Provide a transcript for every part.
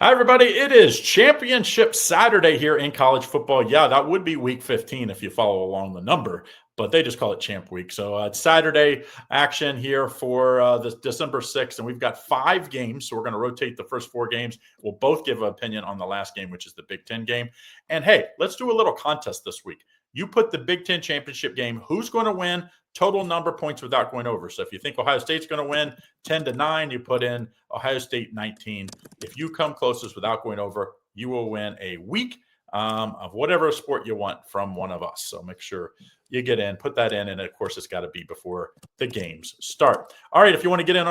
Hi, everybody. It is Championship Saturday here in college football. Yeah, that would be week 15 if you follow along the number, but they just call it Champ Week. So it's Saturday action here for this December 6th, and we've got 5 games. So we're going to rotate the first 4 games. We'll both give an opinion on the last game, which is the Big Ten game. And hey, let's do a little contest this week. You put the Big Ten championship game, who's going to win, total number of points without going over. So if you think Ohio State's going to win 10-9, you put in Ohio State 19. If you come closest without going over, you will win a week of whatever sport you want from one of us. So make sure you get in, put that in, and of course, it's got to be before the games start. All right, if you want to get in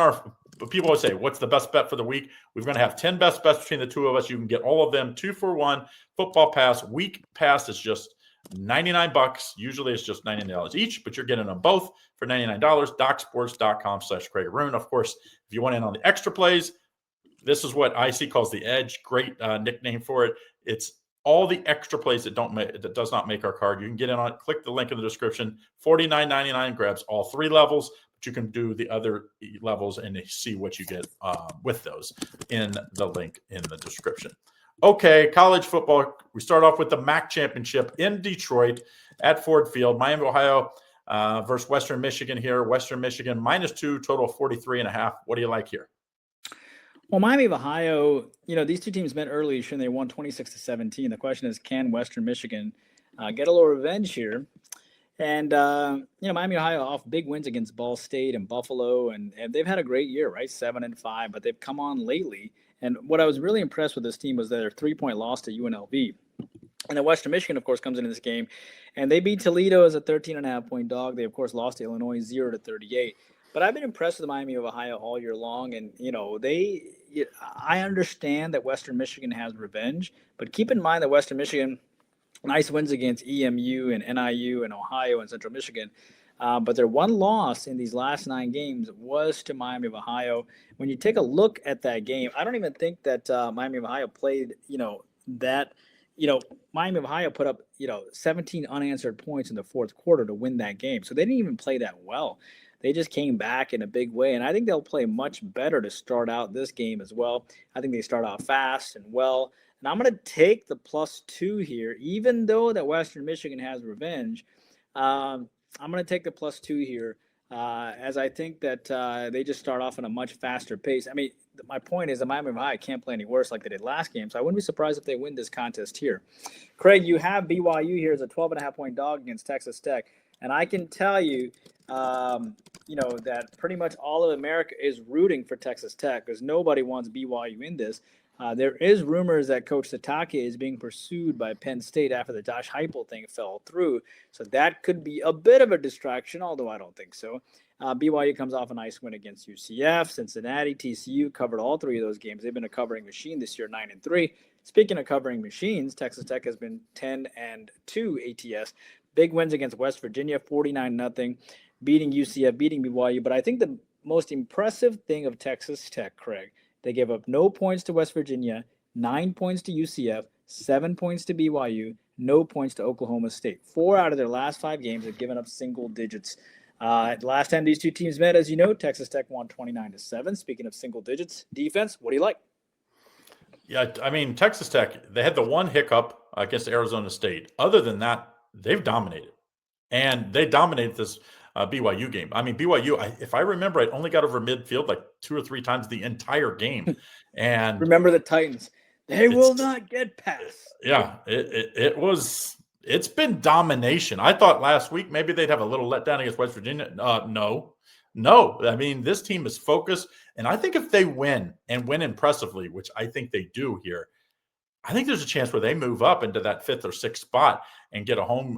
people always say, what's the best bet for the week? We're going to have 10 best bets between the two of us. You can get all of them 2-for-1 football pass. Week pass is just $99. Usually it's just $99 each, but you're getting them both for $99. DocSports.com/CraigArun. Of course, if you want in on the extra plays, this is what IC calls the Edge. Great nickname for it. It's all the extra plays that does not make our card. You can get in on it. Click the link in the description. $49.99 grabs all 3 levels, but you can do the other levels and see what you get with those in the link in the description. Okay, college football. We start off with the MAC championship in Detroit at Ford Field. Miami, Ohio versus Western Michigan here. Western Michigan -2, total 43.5. What do you like here? Well, Miami of Ohio, these two teams met early and they won 26-17. The question is, can Western Michigan get a little revenge here? And, Miami, Ohio off big wins against Ball State and Buffalo, and they've had a great year, right? 7-5, but they've come on lately. And what I was really impressed with this team was their 3-point loss to UNLV. And then Western Michigan, of course, comes into this game, and they beat Toledo as a 13.5-point dog. They, of course, lost to Illinois 0-38. But I've been impressed with Miami of Ohio all year long, and I understand that Western Michigan has revenge, but keep in mind that Western Michigan, nice wins against EMU and NIU and Ohio and Central Michigan. But their one loss in these last 9 games was to Miami of Ohio. When you take a look at that game, I don't even think that Miami of Ohio played, Miami of Ohio put up, 17 unanswered points in the fourth quarter to win that game. So they didn't even play that well. They just came back in a big way, and I think they'll play much better to start out this game as well. I think they start out fast and well. And I'm going to take the +2 here, even though that Western Michigan has revenge. I'm going to take the +2 here, as I think that they just start off on a much faster pace. I mean, my point is that Miami of Ohio can't play any worse like they did last game, so I wouldn't be surprised if they win this contest here. Craig, you have BYU here as a 12.5-point dog against Texas Tech, and I can tell you, that pretty much all of America is rooting for Texas Tech because nobody wants BYU in this. There is rumors that Coach Satake is being pursued by Penn State after the Josh Heupel thing fell through. So that could be a bit of a distraction, although I don't think so. BYU comes off a nice win against UCF. Cincinnati, TCU covered all 3 of those games. They've been a covering machine this year, 9-3. Speaking of covering machines, Texas Tech has been 10-2 ATS. Big wins against West Virginia, 49-0, beating UCF, beating BYU. But I think the most impressive thing of Texas Tech, Craig, they gave up no points to West Virginia, 9 points to UCF, 7 points to BYU, no points to Oklahoma State. 4 out of their last 5 games have given up single digits. Last time these two teams met, as you know, Texas Tech won 29-7. Speaking of single digits, defense, what do you like? Yeah, I mean, Texas Tech, they had the one hiccup against Arizona State. Other than that, they've dominated. And they dominated this BYU game. I mean, BYU, if I remember, I only got over midfield like 2 or 3 times the entire game. And remember the Titans. They will not get past. Yeah, it's been domination. I thought last week maybe they'd have a little letdown against West Virginia. No. I mean, this team is focused. And I think if they win and win impressively, which I think they do here, I think there's a chance where they move up into that 5th or 6th spot and get a home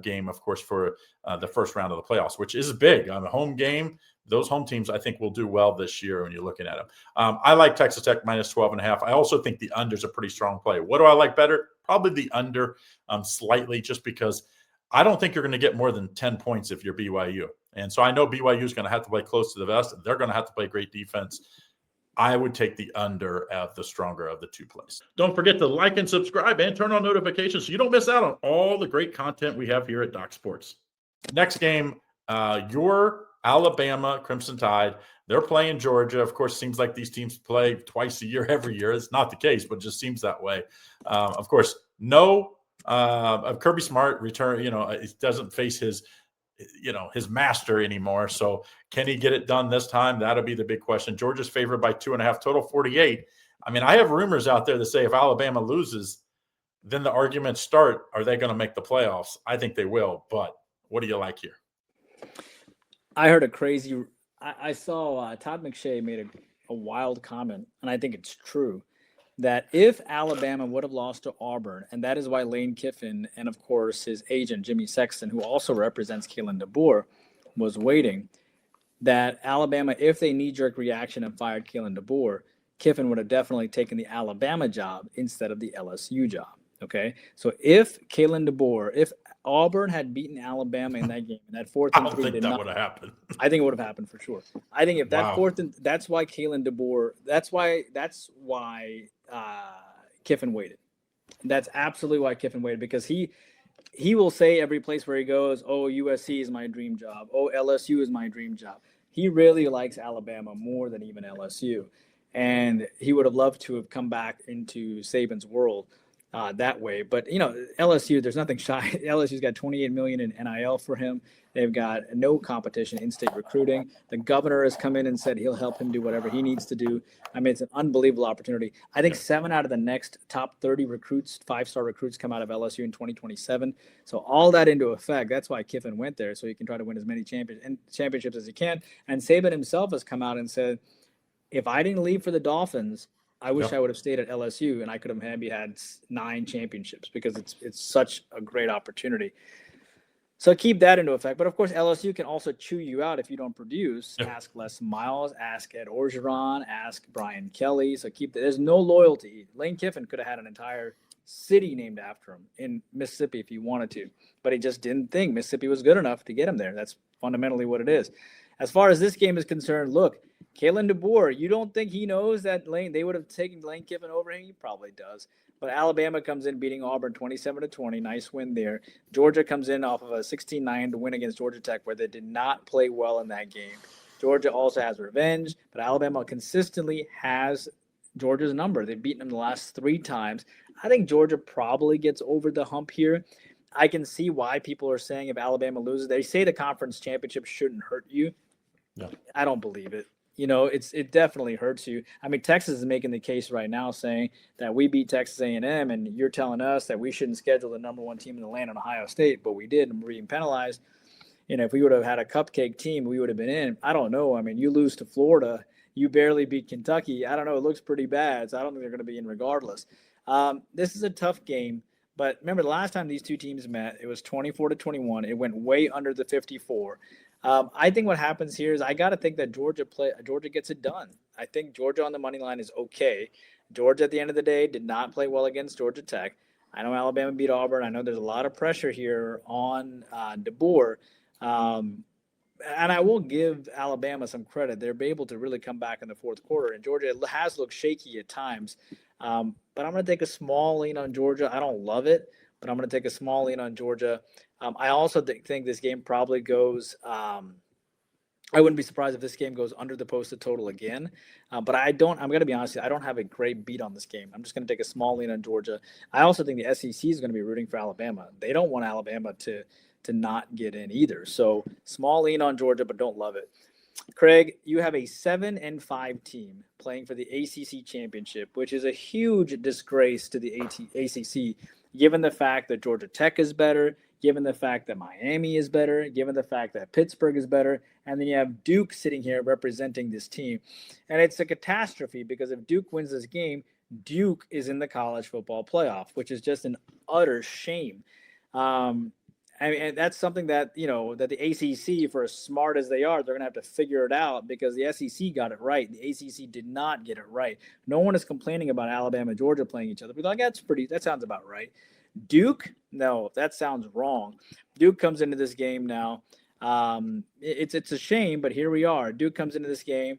game, of course, for the first round of the playoffs, which is big. On a home game, those home teams, I think, will do well this year when you're looking at them. I like Texas Tech -12.5. I also think the under is a pretty strong play. What do I like better? Probably the under slightly, just because I don't think you're going to get more than 10 points if you're BYU. And so I know BYU is going to have to play close to the vest. They're going to have to play great defense. I would take the under at the stronger of the 2 plays. Don't forget to like and subscribe and turn on notifications so you don't miss out on all the great content we have here at Doc Sports. Next game, your Alabama, Crimson Tide, they're playing Georgia. Of course, seems like these teams play twice a year every year. It's not the case, but it just seems that way. Of course, no Kirby Smart return, it doesn't face his master anymore. So can he get it done this time? That'll be the big question. Georgia's favored by 2.5, total 48. I mean, I have rumors out there that say if Alabama loses, then the arguments start, are they going to make the playoffs? I think they will, but what do you like here? I heard a crazy – I saw Todd McShay made a wild comment, and I think it's true, that if Alabama would have lost to Auburn, and that is why Lane Kiffin and, of course, his agent, Jimmy Sexton, who also represents Kalen DeBoer, was waiting, that Alabama, if they knee-jerk reaction and fired Kalen DeBoer, Kiffin would have definitely taken the Alabama job instead of the LSU job. Okay, so if Kalen DeBoer, if Auburn had beaten Alabama in that game, and that fourth and 3 I don't think that would have happened. I think it would have happened for sure. I think if that fourth and that's why Kalen DeBoer, that's why Kiffin waited. That's absolutely why Kiffin waited, because he will say every place where he goes, "Oh, USC is my dream job. Oh, LSU is my dream job." He really likes Alabama more than even LSU, and he would have loved to have come back into Saban's world that way. But LSU, there's nothing shy. LSU's got $28 million in NIL for him. They've got no competition in state recruiting. The governor has come in and said he'll help him do whatever he needs to do. I mean, it's an unbelievable opportunity. I think 7 out of the next top 30 recruits, 5-star recruits, come out of LSU in 2027. So all that into effect, that's why Kiffin went there, so he can try to win as many championships as he can. And Saban himself has come out and said, if I didn't leave for the Dolphins, I wish I would have stayed at LSU and I could have maybe had 9 championships, because it's such a great opportunity. So keep that into effect. But, of course, LSU can also chew you out if you don't produce. Yep. Ask Les Miles, ask Ed Orgeron, ask Brian Kelly. So there's no loyalty. Lane Kiffin could have had an entire city named after him in Mississippi if he wanted to. But he just didn't think Mississippi was good enough to get him there. That's fundamentally what it is. As far as this game is concerned, look, Kalen DeBoer, you don't think he knows that they would have taken Lane Kiffin over him? He probably does. But Alabama comes in beating Auburn 27-20. Nice win there. Georgia comes in off of a 16-9 to win against Georgia Tech, where they did not play well in that game. Georgia also has revenge, but Alabama consistently has Georgia's number. They've beaten them the last 3 times. I think Georgia probably gets over the hump here. I can see why people are saying if Alabama loses, they say the conference championship shouldn't hurt you. No. I don't believe it. It definitely hurts you. I mean, Texas is making the case right now saying that we beat Texas A&M, and you're telling us that we shouldn't schedule the number 1 team in the land on Ohio State, but we did, and we're being penalized. If we would have had a cupcake team, we would have been in. I don't know. I mean, you lose to Florida. You barely beat Kentucky. I don't know. It looks pretty bad, so I don't think they're going to be in regardless. This is a tough game. But remember, the last time these two teams met, it was 24-21. It went way under the 54. I think what happens here is I got to think that Georgia gets it done. I think Georgia on the money line is okay. Georgia, at the end of the day, did not play well against Georgia Tech. I know Alabama beat Auburn. I know there's a lot of pressure here on DeBoer. And I will give Alabama some credit. They're able to really come back in the fourth quarter. And Georgia has looked shaky at times. But I'm going to take a small lean on Georgia. I don't love it, but I'm going to take a small lean on Georgia. I also think this game probably goes I wouldn't be surprised if this game goes under the posted total again. But I'm going to be honest with you, I don't have a great beat on this game. I'm just going to take a small lean on Georgia. I also think the SEC is going to be rooting for Alabama. They don't want Alabama to not get in either. So small lean on Georgia, but don't love it. Craig, you have a 7-5 team playing for the ACC championship, which is a huge disgrace to the ACC, given the fact that Georgia Tech is better, given the fact that Miami is better, given the fact that Pittsburgh is better, and then you have Duke sitting here representing this team. And it's a catastrophe because if Duke wins this game, Duke is in the college football playoff, which is just an utter shame. I mean, and that's something that, that the ACC, for as smart as they are, they're going to have to figure it out because the SEC got it right. The ACC did not get it right. No one is complaining about Alabama and Georgia playing each other. We're like, that sounds about right. Duke? No, that sounds wrong. Duke comes into this game now. It's a shame, but here we are. Duke comes into this game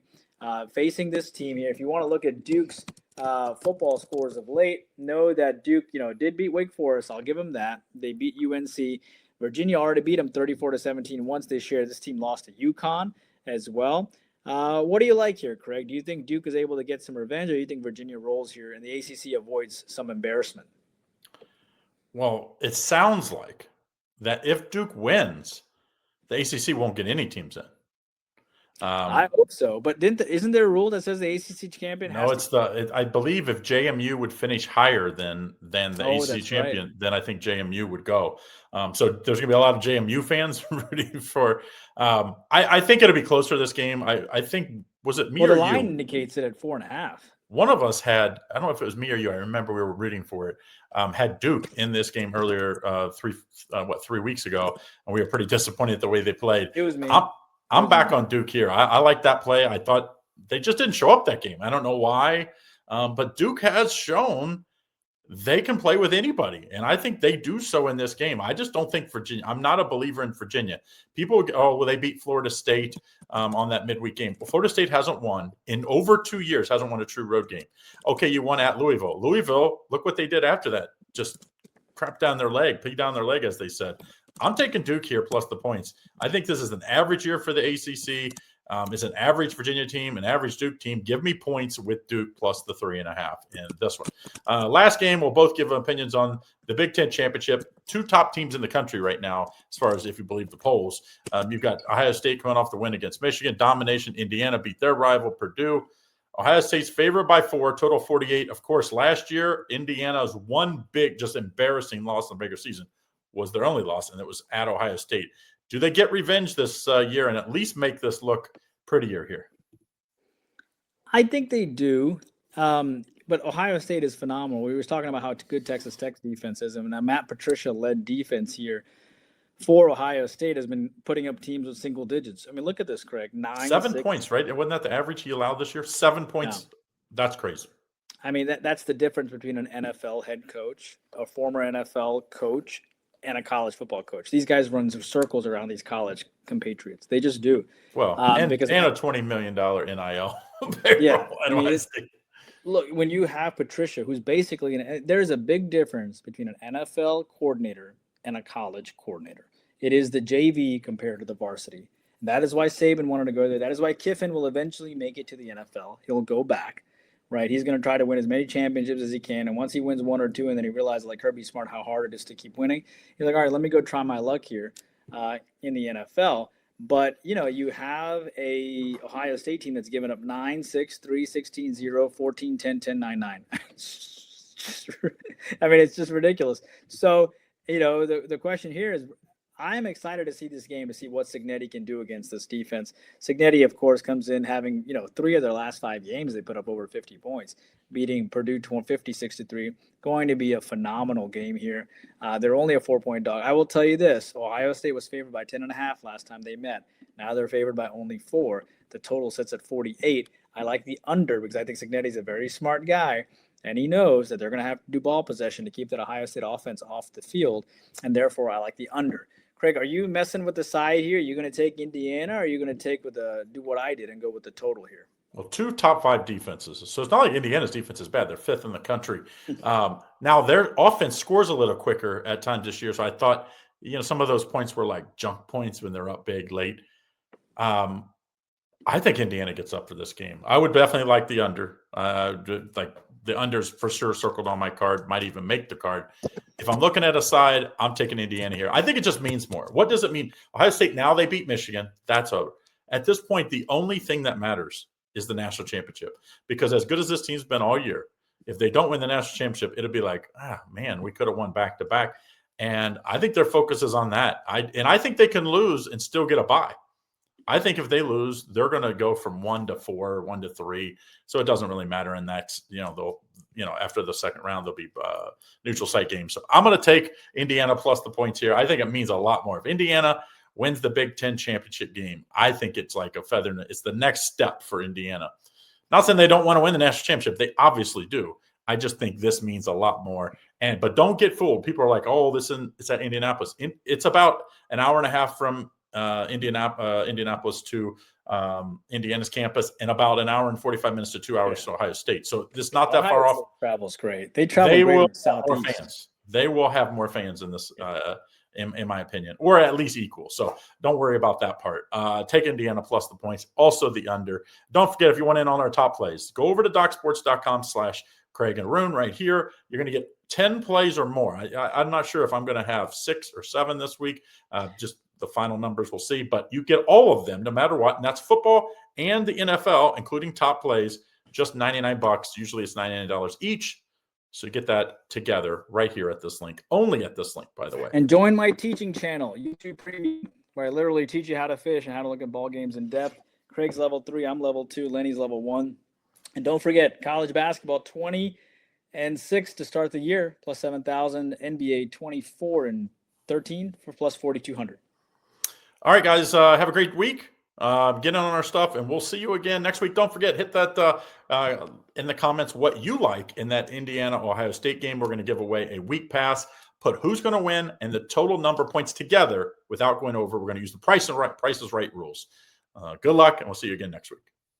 facing this team here. If you want to look at Duke's football scores of late, know that Duke, did beat Wake Forest. I'll give them that. They beat UNC. Virginia already beat them 34-17 once this year. This team lost to UConn as well. What do you like here, Craig? Do you think Duke is able to get some revenge, or do you think Virginia rolls here and the ACC avoids some embarrassment? Well, it sounds like that if Duke wins, the ACC won't get any teams in. I hope so, but isn't there a rule that says the ACC champion? No, I believe if JMU would finish higher than the ACC champion, then I think JMU would go. So there's going to be a lot of JMU fans rooting for. I think it'll be closer this game. I think, was it me or you? The line indicates it at 4.5. One of us had, I don't know if it was me or you, I remember we were rooting for it, had Duke in this game earlier 3 weeks ago, and we were pretty disappointed the way they played. It was me. I'm back on Duke here. I like that play. I thought they just didn't show up that game. I don't know why, but Duke has shown they can play with anybody, and I think they do so in this game. I just don't think Virginia – I'm not a believer in Virginia. People they beat Florida State on that midweek game. Well, Florida State hasn't won in over 2 years, hasn't won a true road game. Okay, you won at Louisville. Louisville, look what they did after that. Just crap down their leg, pig down their leg, as they said. I'm taking Duke here plus the points. I think this is an average year for the ACC. It's an average Virginia team, an average Duke team. Give me points with Duke plus the 3.5 in this one. Last game, we'll both give opinions on the Big Ten championship. Two top teams in the country right now, as far as if you believe the polls. You've got Ohio State coming off the win against Michigan. Domination. Indiana beat their rival, Purdue. Ohio State's favored by 4, total 48. Of course, last year, Indiana's one big, just embarrassing loss in the regular season was their only loss, and it was at Ohio State. Do they get revenge this year and at least make this look prettier here? I think they do, but Ohio State is phenomenal. We were talking about how good Texas Tech's defense is, and Matt Patricia-led defense here for Ohio State has been putting up teams with single digits. I mean, look at this, Craig. 7 points, right? Wasn't that the average he allowed this year? 7 points. Yeah. That's crazy. I mean, that's the difference between an NFL head coach, a former NFL coach, and a college football coach. These guys run circles around these college compatriots. They just do. Well, and a $20 million NIL. Yeah. I mean, look, when you have Patricia, who's basically there's a big difference between an NFL coordinator and a college coordinator. It is the JV compared to the varsity. That is why Saban wanted to go there. That is why Kiffin will eventually make it to the NFL. He'll go back. Right, he's going to try to win as many championships as he can, and once he wins 1 or 2, and then he realizes, like Kirby Smart, how hard it is to keep winning, he's like, all right, let me go try my luck here in the NFL. But you have a Ohio State team that's given up 9, 6, 3, 16, 0, 14, 10, 10, 9, 9. I mean, it's just ridiculous. So the question here is, I'm excited to see this game, to see what Cignetti can do against this defense. Cignetti, of course, comes in having, 3 of their last 5 games, they put up over 50 points, beating Purdue 56-3. Going to be a phenomenal game here. They're only a 4-point dog. I will tell you this, Ohio State was favored by 10.5 last time they met. Now they're favored by only 4. The total sits at 48. I like the under because I think Cignetti's a very smart guy, and he knows that they're going to have to do ball possession to keep that Ohio State offense off the field, and therefore I like the under. Craig, are you messing with the side here? Are you going to take Indiana, or are you going to do what I did and go with the total here? Well, 2 top 5 defenses. So it's not like Indiana's defense is bad. They're 5th in the country. Now their offense scores a little quicker at times this year. So I thought, some of those points were like junk points when they're up big late. I think Indiana gets up for this game. I would definitely like the under. Like the under's for sure circled on my card, might even make the card. If I'm looking at a side, I'm taking Indiana here. I think it just means more. What does it mean? Ohio State, now they beat Michigan. That's over. At this point, the only thing that matters is the national championship. Because as good as this team's been all year, if they don't win the national championship, it'll be like, man, we could have won back-to-back. And I think their focus is on that. I think they can lose and still get a bye. I think if they lose, they're going to go from 1 to 4, 1 to 3. So it doesn't really matter. And that's, they'll, after the second round, there'll be neutral site games. So I'm going to take Indiana plus the points here. I think it means a lot more. If Indiana wins the Big Ten championship game, I think it's like a feather. It's the next step for Indiana. Not saying they don't want to win the national championship. They obviously do. I just think this means a lot more. But don't get fooled. People are like, oh, it's at Indianapolis. It's about an hour and a half from Indianapolis to Indiana's campus, and about an hour and 45 minutes to 2 hours to Ohio State. So it's not that far off. Travel's great. They travel great in the Southeast. Fans. They will have more fans in this in my opinion, or at least equal. So don't worry about that part. Take Indiana plus the points, also the under. Don't forget, if you want in on our top plays, go over to DocSports.com/Craig and Arun right here. You're going to get 10 plays or more. I'm not sure if I'm going to have 6 or 7 this week. Just the final numbers we'll see, but you get all of them no matter what. And that's football and the NFL, including top plays, just $99. Usually it's $99 each. So get that together right here at this link. Only at this link, by the way. And join my teaching channel, YouTube Premium, where I literally teach you how to fish and how to look at ball games in depth. Craig's level 3, I'm level 2, Lenny's level 1. And don't forget, college basketball 20-6 to start the year, plus 7,000. NBA 24-13 for plus 4,200. All right, guys, have a great week. Get on our stuff, and we'll see you again next week. Don't forget, hit that in the comments what you like in that Indiana-Ohio State game. We're going to give away a week pass. Put who's going to win and the total number of points together without going over. We're going to use the Price is Right rules. Good luck, and we'll see you again next week.